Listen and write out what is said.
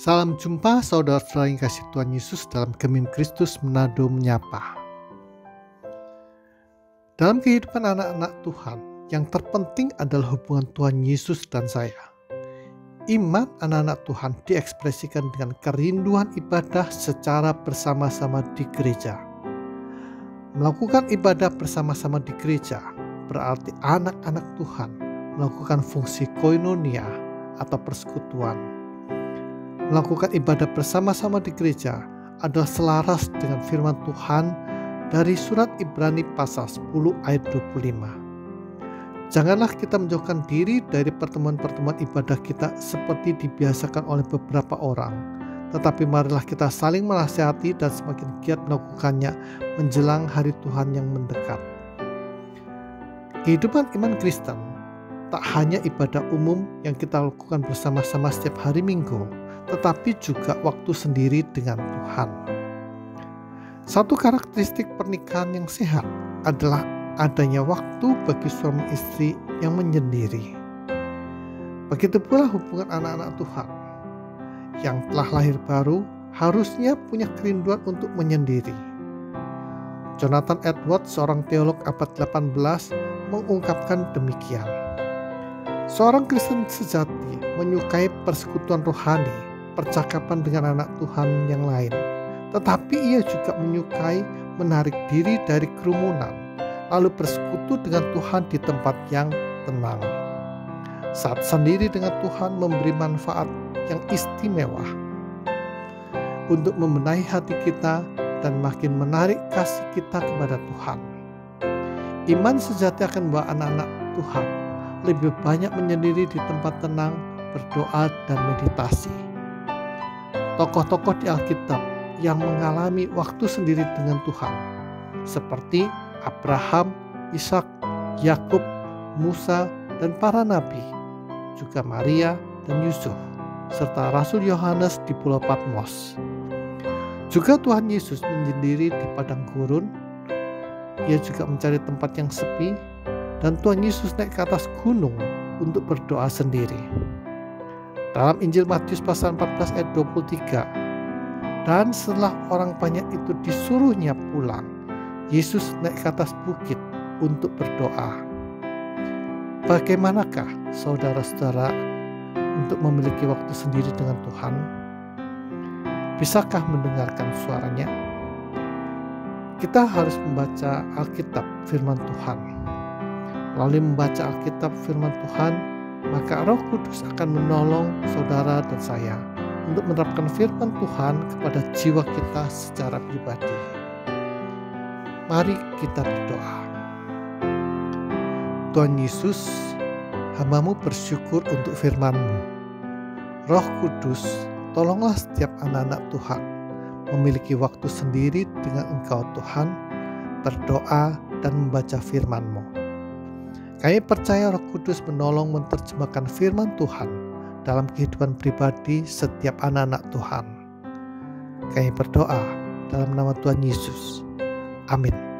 Salam jumpa saudara-saudara yang kasih Tuhan Yesus dalam Gemim Kristus Menado Menyapa. Dalam kehidupan anak-anak Tuhan, yang terpenting adalah hubungan Tuhan Yesus dan saya. Iman anak-anak Tuhan diekspresikan dengan kerinduan ibadah secara bersama-sama di gereja. Melakukan ibadah bersama-sama di gereja berarti anak-anak Tuhan melakukan fungsi koinonia atau persekutuan. Melakukan ibadah bersama-sama di gereja adalah selaras dengan firman Tuhan dari surat Ibrani pasal 10 ayat 25. Janganlah kita menjauhkan diri dari pertemuan-pertemuan ibadah kita seperti dibiasakan oleh beberapa orang, tetapi marilah kita saling menasihati dan semakin giat melakukannya menjelang hari Tuhan yang mendekat. Kehidupan iman Kristen tak hanya ibadah umum yang kita lakukan bersama-sama setiap hari Minggu, tetapi juga waktu sendiri dengan Tuhan. Satu karakteristik pernikahan yang sehat adalah adanya waktu bagi suami istri yang menyendiri. Begitu pula hubungan anak-anak Tuhan yang telah lahir baru harusnya punya kerinduan untuk menyendiri. Jonathan Edwards, seorang teolog abad 18, mengungkapkan demikian. Seorang Kristen sejati menyukai persekutuan rohani, percakapan dengan anak Tuhan yang lain, tetapi ia juga menyukai menarik diri dari kerumunan, lalu bersekutu dengan Tuhan di tempat yang tenang. Saat sendiri dengan Tuhan memberi manfaat yang istimewa untuk membenahi hati kita dan makin menarik kasih kita kepada Tuhan. Iman sejati akan membawa anak-anak Tuhan lebih banyak menyendiri di tempat tenang, berdoa dan meditasi. Tokoh-tokoh di Alkitab yang mengalami waktu sendiri dengan Tuhan seperti Abraham, Ishak, Yakub, Musa, dan para nabi, juga Maria dan Yusuf, serta Rasul Yohanes di Pulau Patmos. Juga Tuhan Yesus menyendiri di padang gurun. Ia juga mencari tempat yang sepi, dan Tuhan Yesus naik ke atas gunung untuk berdoa sendiri. Dalam Injil Matius pasal 14 ayat 23, dan setelah orang banyak itu disuruhnya pulang, Yesus naik ke atas bukit untuk berdoa. Bagaimanakah saudara-saudara untuk memiliki waktu sendiri dengan Tuhan? Bisakah mendengarkan suaranya? Kita harus membaca Alkitab firman Tuhan. Melalui membaca Alkitab firman Tuhan, maka Roh Kudus akan menolong saudara dan saya untuk menerapkan firman Tuhan kepada jiwa kita secara pribadi. Mari kita berdoa. Tuhan Yesus, hamba-Mu bersyukur untuk firman-Mu. Roh Kudus, tolonglah setiap anak-anak Tuhan memiliki waktu sendiri dengan Engkau Tuhan, berdoa dan membaca firman-Mu. Kami percaya Roh Kudus menolong menerjemahkan firman Tuhan dalam kehidupan pribadi setiap anak-anak Tuhan. Kami berdoa dalam nama Tuhan Yesus. Amin.